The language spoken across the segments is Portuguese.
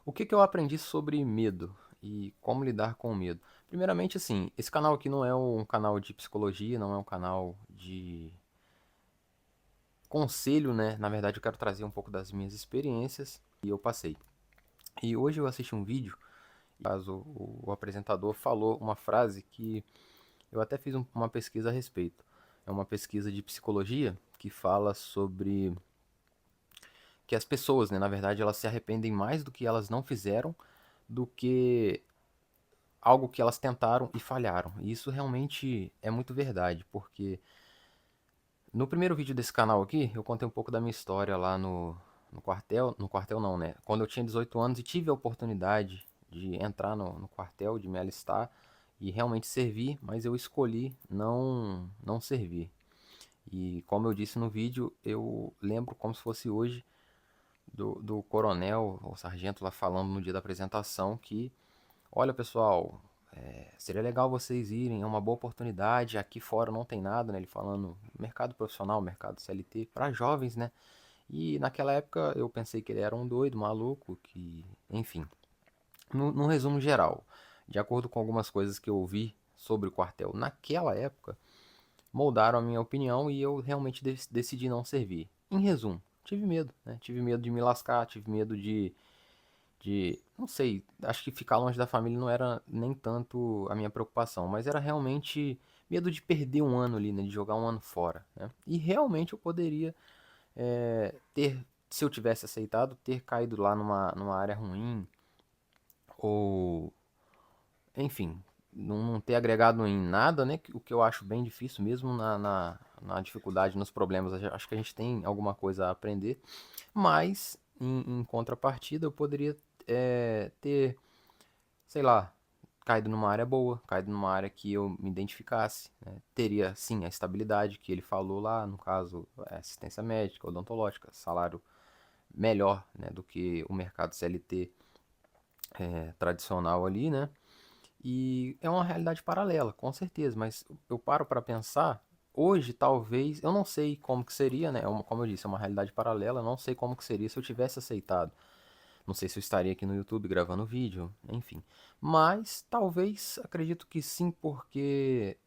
O que que eu aprendi sobre medo e como lidar com o medo? Primeiramente, assim, esse canal aqui não é um canal de psicologia, não é um canal de conselho, né? Na verdade, eu quero trazer um pouco das minhas experiências e eu passei. E hoje eu assisti um vídeo, caso o apresentador falou uma frase que eu até fiz uma pesquisa a respeito. É uma pesquisa de psicologia que fala sobre que as pessoas, né, na verdade, elas se arrependem mais do que elas não fizeram do que algo que elas tentaram e falharam. E isso realmente é muito verdade, porque no primeiro vídeo desse canal aqui, eu contei um pouco da minha história lá no quartel. No quartel não, né? Quando eu tinha 18 anos e tive a oportunidade de entrar no quartel, de me alistar e realmente servir, mas eu escolhi não servir. E como eu disse no vídeo, eu lembro como se fosse hoje do coronel ou sargento lá falando no dia da apresentação que, olha pessoal, seria legal vocês irem, é uma boa oportunidade, aqui fora não tem nada, né? Ele falando mercado profissional, mercado CLT, para jovens, né? E naquela época eu pensei que ele era um doido, maluco, que, enfim. No resumo geral, de acordo com algumas coisas que eu ouvi sobre o quartel naquela época, moldaram a minha opinião e eu realmente decidi não servir. Em resumo, tive medo, né? Tive medo de me lascar, tive medo não sei, acho que ficar longe da família não era nem tanto a minha preocupação, mas era realmente medo de perder um ano ali, né, de jogar um ano fora, né? E realmente eu poderia ter, se eu tivesse aceitado, ter caído lá numa área ruim, ou, enfim, não ter agregado em nada, né? O que eu acho bem difícil mesmo na dificuldade, nos problemas. Acho que a gente tem alguma coisa a aprender, mas em contrapartida eu poderia ter, sei lá, caído numa área boa, caído numa área que eu me identificasse, né? Teria sim a estabilidade que ele falou lá, no caso, assistência médica, odontológica, salário melhor, né, do que o mercado CLT tradicional ali, né? E é uma realidade paralela, com certeza, mas eu paro para pensar, hoje talvez, eu não sei como que seria, né? Como eu disse, é uma realidade paralela, eu não sei como que seria se eu tivesse aceitado. Não sei se eu estaria aqui no YouTube gravando vídeo, enfim. Mas talvez, acredito que sim, porque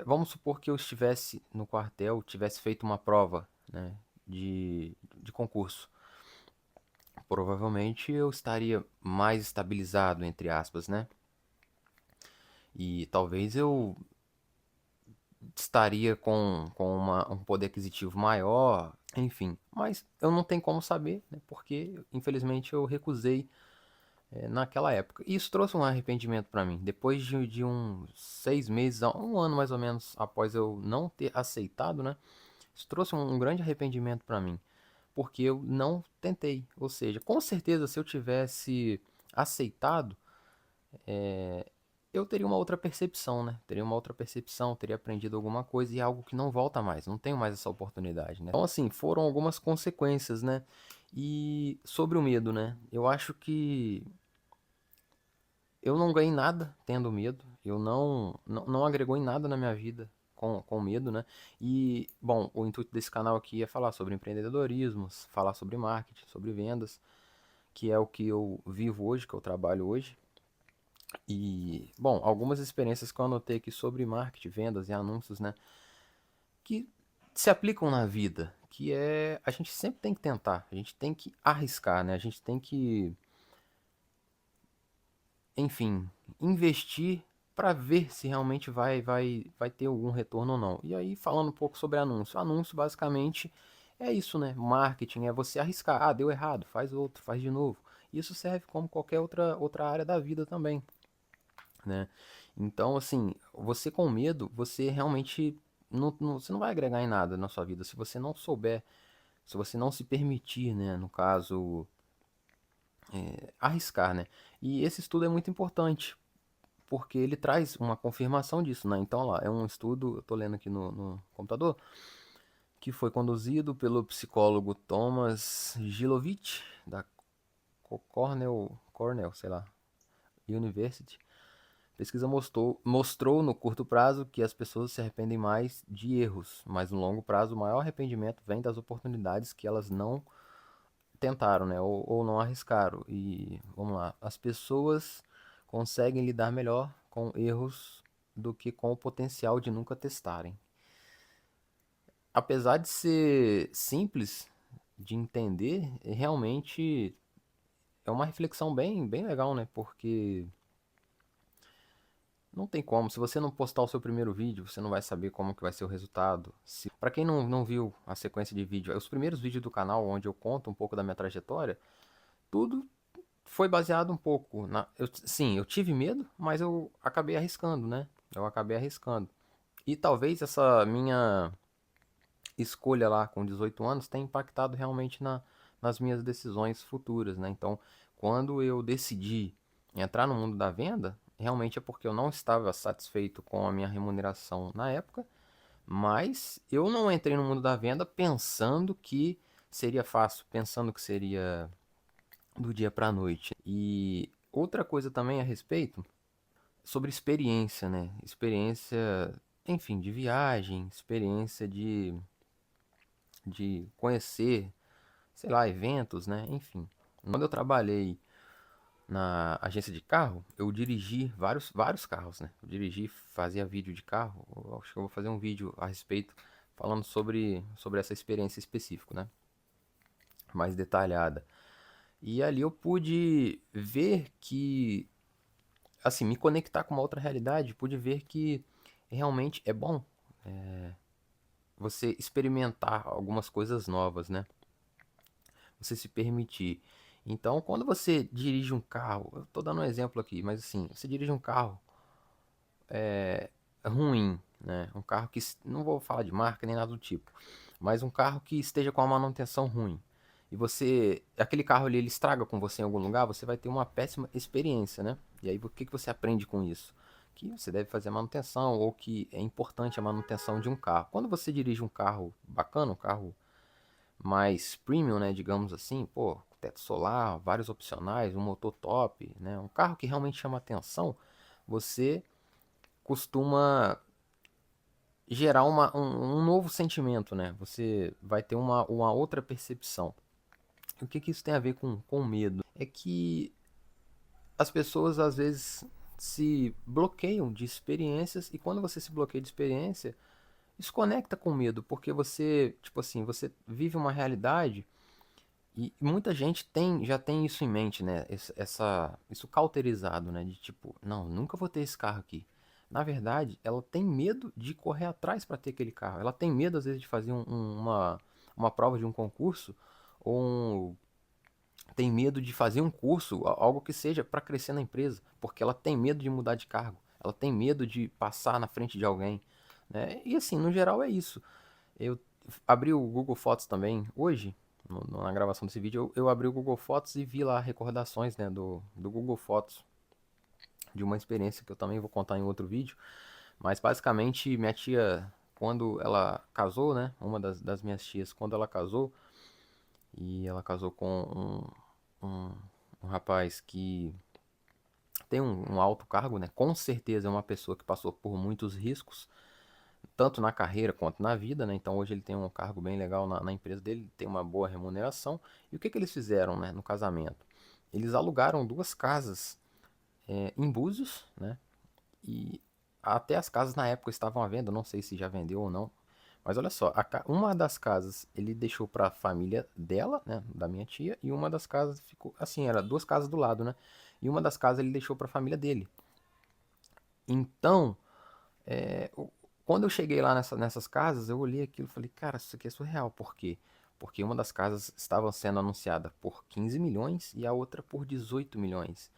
vamos supor que eu estivesse no quartel, tivesse feito uma prova, né, de concurso. Provavelmente eu estaria mais estabilizado, entre aspas, né? E talvez eu estaria com um poder aquisitivo maior, enfim. Mas eu não tenho como saber, né? Porque infelizmente eu recusei naquela época. E isso trouxe um arrependimento para mim. Depois de uns 6 meses, um ano mais ou menos após eu não ter aceitado, né? Isso trouxe um grande arrependimento para mim. Porque eu não tentei. Ou seja, com certeza se eu tivesse aceitado, eu teria uma outra percepção, né? Teria uma outra percepção, teria aprendido alguma coisa e é algo que não volta mais, não tenho mais essa oportunidade, né? Então, assim, foram algumas consequências, né? E sobre o medo, né? Eu acho que eu não ganhei nada tendo medo, eu não agregou em nada na minha vida com medo, né? E, bom, o intuito desse canal aqui é falar sobre empreendedorismo, falar sobre marketing, sobre vendas, que é o que eu vivo hoje, que eu trabalho hoje. E, bom, algumas experiências que eu anotei aqui sobre marketing, vendas e anúncios, né? Que se aplicam na vida, que é a gente sempre tem que tentar, a gente tem que arriscar, né? A gente tem que, enfim, investir para ver se realmente vai ter algum retorno ou não. E aí, falando um pouco sobre anúncio. Anúncio, basicamente, é isso, né? Marketing é você arriscar. Ah, deu errado, faz outro, faz de novo. Isso serve como qualquer outra área da vida também, né? Então, assim, você com medo, você realmente você não vai agregar em nada na sua vida se você não souber, se você não se permitir, né, no caso, arriscar, né? E esse estudo é muito importante, porque ele traz uma confirmação disso, né? Então, lá, é um estudo, eu tô lendo aqui no computador, que foi conduzido pelo psicólogo Thomas Gilovich, da Cornell, sei lá, University. Pesquisa mostrou no curto prazo que as pessoas se arrependem mais de erros, mas no longo prazo o maior arrependimento vem das oportunidades que elas não tentaram, né? Ou não arriscaram. E vamos lá, as pessoas conseguem lidar melhor com erros do que com o potencial de nunca testarem. Apesar de ser simples de entender, realmente é uma reflexão bem legal, né? Porque não tem como. Se você não postar o seu primeiro vídeo, você não vai saber como que vai ser o resultado. Se... Para quem não viu a sequência de vídeo, os primeiros vídeos do canal onde eu conto um pouco da minha trajetória, tudo foi baseado um pouco na... Sim, eu tive medo, mas eu acabei arriscando, né? Eu acabei arriscando. E talvez essa minha escolha lá com 18 anos tenha impactado realmente nas minhas decisões futuras, né? Então, quando eu decidi entrar no mundo da venda, realmente é porque eu não estava satisfeito com a minha remuneração na época, mas eu não entrei no mundo da venda pensando que seria fácil, pensando que seria do dia para a noite. E outra coisa também a respeito sobre experiência, né? Experiência, enfim, de viagem, experiência de conhecer, sei lá, eventos, né? Enfim. Quando eu trabalhei na agência de carro, eu dirigi vários carros, né? Eu dirigi, fazia vídeo de carro. Eu acho que eu vou fazer um vídeo a respeito falando sobre essa experiência específica, né? Mais detalhada. E ali eu pude ver que, assim, me conectar com uma outra realidade, pude ver que realmente é bom você experimentar algumas coisas novas, né? Você se permitir. Então, quando você dirige um carro, eu tô dando um exemplo aqui, mas assim, você dirige um carro ruim, né? Um carro que, não vou falar de marca nem nada do tipo, mas um carro que esteja com a manutenção ruim. E você, aquele carro ali, ele estraga com você em algum lugar, você vai ter uma péssima experiência, né? E aí, o que que você aprende com isso? Que você deve fazer a manutenção ou que é importante a manutenção de um carro. Quando você dirige um carro bacana, um carro mais premium, né, digamos assim, pô, teto solar, vários opcionais, um motor top, né, um carro que realmente chama atenção, você costuma gerar um novo sentimento, né? Você vai ter uma outra percepção. E o que que isso tem a ver com medo? É que as pessoas às vezes se bloqueiam de experiências e quando você se bloqueia de experiência, isso conecta com medo, porque você, tipo assim, você vive uma realidade. E muita gente já tem isso em mente, né? Isso cauterizado, né? De tipo, não, nunca vou ter esse carro aqui. Na verdade, ela tem medo de correr atrás para ter aquele carro. Ela tem medo, às vezes, de fazer uma prova de um concurso, ou tem medo de fazer um curso, algo que seja para crescer na empresa, porque ela tem medo de mudar de cargo. Ela tem medo de passar na frente de alguém, né? E assim, no geral é isso. Eu abri o Google Fotos também hoje, na gravação desse vídeo, eu abri o Google Fotos e vi lá recordações, né, do Google Fotos, de uma experiência que eu também vou contar em outro vídeo. Mas basicamente, minha tia, quando ela casou, né, uma das minhas tias, quando ela casou, e ela casou com um rapaz que tem um alto cargo, né, com certeza é uma pessoa que passou por muitos riscos, tanto na carreira quanto na vida, né? Então hoje ele tem um cargo bem legal na empresa dele, tem uma boa remuneração. E o que que eles fizeram, né, no casamento? Eles alugaram duas casas em Búzios, né? E até as casas na época estavam à venda, não sei se já vendeu ou não. Mas olha só, uma das casas ele deixou para a família dela, né, da minha tia, e uma das casas ficou assim, era duas casas do lado, né? E uma das casas ele deixou para a família dele. Então, é, o- quando eu cheguei lá nessas casas, eu olhei aquilo e falei, cara, isso aqui é surreal. Por quê? Porque uma das casas estava sendo anunciada por 15 milhões e a outra por 18 milhões.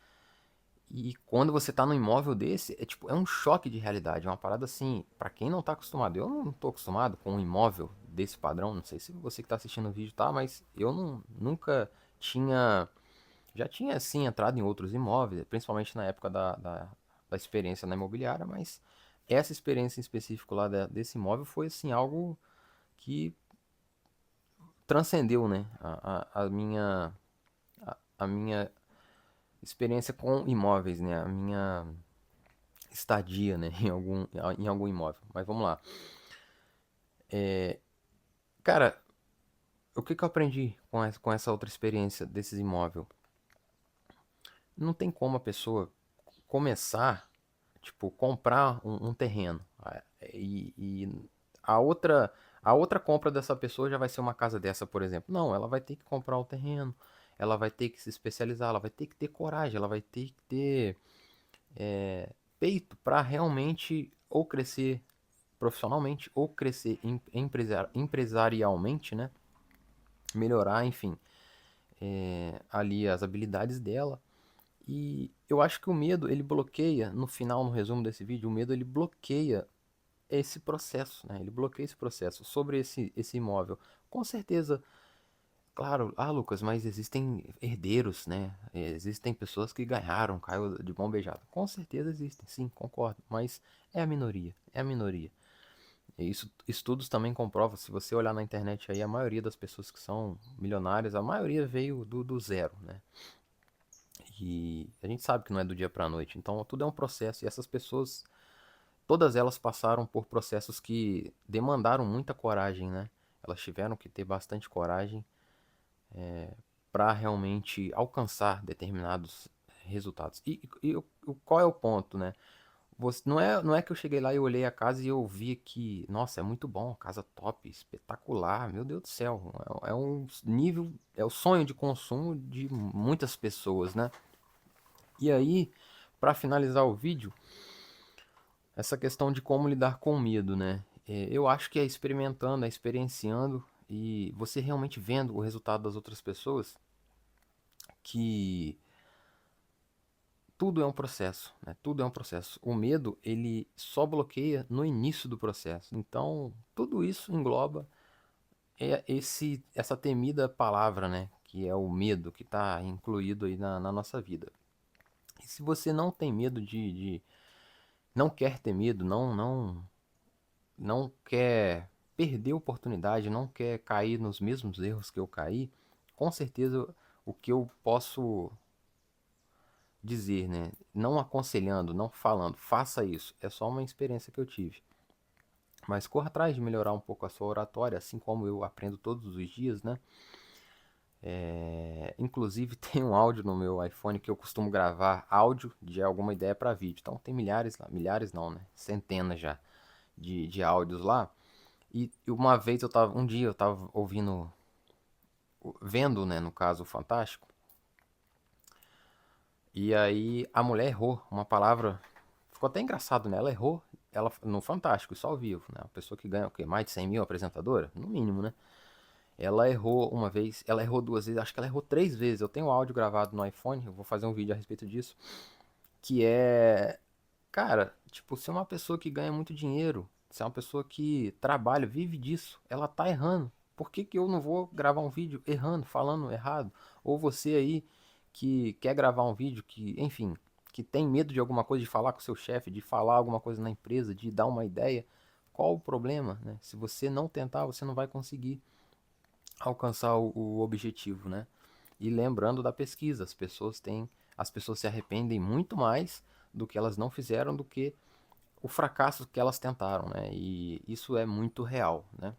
E quando você tá num imóvel desse, é tipo, é um choque de realidade, é uma parada assim, pra quem não tá acostumado, eu não tô acostumado com um imóvel desse padrão, não sei se você que tá assistindo o vídeo tá, mas eu nunca tinha, já tinha assim entrado em outros imóveis, principalmente na época da experiência na imobiliária, mas essa experiência em específico lá desse imóvel foi assim algo que transcendeu, né, a minha experiência com imóveis, né, a minha estadia, né, em algum imóvel. Mas vamos lá. Cara, O que que eu aprendi com essa outra experiência desses imóveis? Não tem como a pessoa começar, tipo, comprar um terreno. E a outra compra dessa pessoa já vai ser uma casa dessa, por exemplo. Não, ela vai ter que comprar o terreno, ela vai ter que se especializar, ela vai ter que ter coragem, ela vai ter que ter peito para realmente ou crescer profissionalmente ou crescer empresarialmente, né? Melhorar, enfim, ali as habilidades dela. E eu acho que o medo, ele bloqueia, no final, no resumo desse vídeo, o medo ele bloqueia esse processo, né? Ele bloqueia esse processo sobre esse imóvel. Com certeza, claro, Lucas, mas existem herdeiros, né? Existem pessoas que ganharam, caiu de mão beijada. Com certeza existem, sim, concordo, mas é a minoria, é a minoria. E isso, estudos também comprovam, se você olhar na internet aí, a maioria das pessoas que são milionárias, a maioria veio do zero, né? E a gente sabe que não é do dia para a noite, então tudo é um processo e essas pessoas, todas elas passaram por processos que demandaram muita coragem, né? Elas tiveram que ter bastante coragem para realmente alcançar determinados resultados. Qual é o ponto, né? Não é que eu cheguei lá e olhei a casa e eu vi que, nossa, é muito bom, casa top, espetacular, meu Deus do céu. É um nível, é o sonho de consumo de muitas pessoas, né? E aí, para finalizar o vídeo, essa questão de como lidar com o medo, né? Eu acho que é experimentando, é experienciando e você realmente vendo o resultado das outras pessoas que tudo é um processo, né? Tudo é um processo. O medo, ele só bloqueia no início do processo. Então, tudo isso engloba essa temida palavra, né? Que é o medo que está incluído aí na nossa vida. E se você não tem medo não quer ter medo, não quer perder a oportunidade, não quer cair nos mesmos erros que eu caí, com certeza o que eu posso dizer, né? Não aconselhando, não falando, faça isso. É só uma experiência que eu tive. Mas corra atrás de melhorar um pouco a sua oratória, assim como eu aprendo todos os dias, né? Inclusive tem um áudio no meu iPhone que eu costumo gravar áudio de alguma ideia para vídeo. Então tem milhares lá, milhares não, né? Centenas já de áudios lá. E uma vez um dia eu tava ouvindo, vendo, né, no caso, o Fantástico. E aí a mulher errou uma palavra, ficou até engraçado, né? Ela errou, ela no Fantástico, isso ao vivo, né? Uma pessoa que ganha o quê? Mais de 100 mil apresentadora? No mínimo, né? Ela errou uma vez, ela errou duas vezes, acho que ela errou três vezes. Eu tenho um áudio gravado no iPhone, eu vou fazer um vídeo a respeito disso. Que é, cara, tipo, se é uma pessoa que ganha muito dinheiro, se é uma pessoa que trabalha, vive disso, ela tá errando. Por que que eu não vou gravar um vídeo errando, falando errado? Ou você aí que quer gravar um vídeo que, enfim, que tem medo de alguma coisa, de falar com o seu chefe, de falar alguma coisa na empresa, de dar uma ideia, qual o problema, né? Se você não tentar, você não vai conseguir alcançar o objetivo, né? E lembrando da pesquisa, as pessoas se arrependem muito mais do que elas não fizeram do que o fracasso que elas tentaram, né? E isso é muito real, né?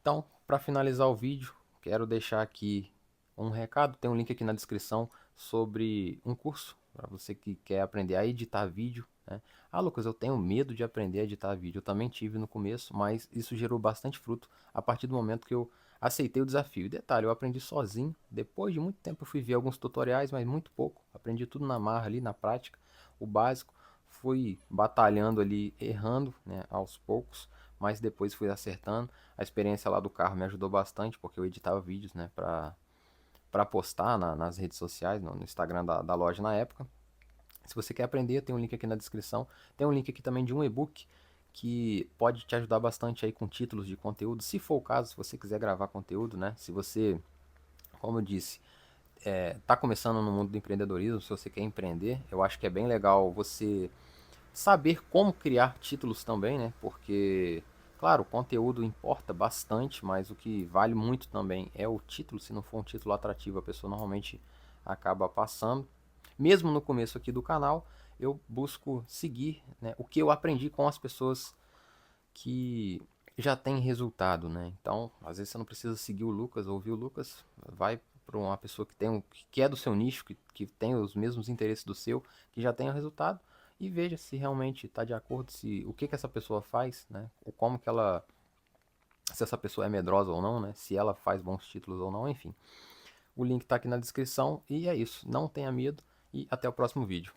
Então, para finalizar o vídeo, quero deixar aqui um recado, tem um link aqui na descrição sobre um curso para você que quer aprender a editar vídeo, né? Lucas, eu tenho medo de aprender a editar vídeo. Eu também tive no começo, mas isso gerou bastante fruto a partir do momento que eu aceitei o desafio. E detalhe, eu aprendi sozinho. Depois de muito tempo eu fui ver alguns tutoriais, mas muito pouco. Aprendi tudo na marra ali, na prática, o básico. Fui batalhando ali, errando, né, aos poucos, mas depois fui acertando. A experiência lá do carro me ajudou bastante, porque eu editava vídeos, né, para postar nas redes sociais, no Instagram da loja na época. Se você quer aprender, tem um link aqui na descrição. Tem um link aqui também de um e-book que pode te ajudar bastante aí com títulos de conteúdo. Se for o caso, se você quiser gravar conteúdo, né? Se você, como eu disse, tá começando no mundo do empreendedorismo, se você quer empreender, eu acho que é bem legal você saber como criar títulos também, né? Porque, claro, o conteúdo importa bastante, mas o que vale muito também é o título. Se não for um título atrativo, a pessoa normalmente acaba passando. Mesmo no começo aqui do canal, eu busco seguir, né, o que eu aprendi com as pessoas que já tem resultado, né? Então, às vezes você não precisa seguir o Lucas, ouvir o Lucas, vai para uma pessoa que tem que é do seu nicho, que tem os mesmos interesses do seu, que já tem o resultado e veja se realmente está de acordo, se o que que essa pessoa faz, né? Ou como que ela, se essa pessoa é medrosa ou não, né? Se ela faz bons títulos ou não, enfim. O link está aqui na descrição e é isso. Não tenha medo e até o próximo vídeo.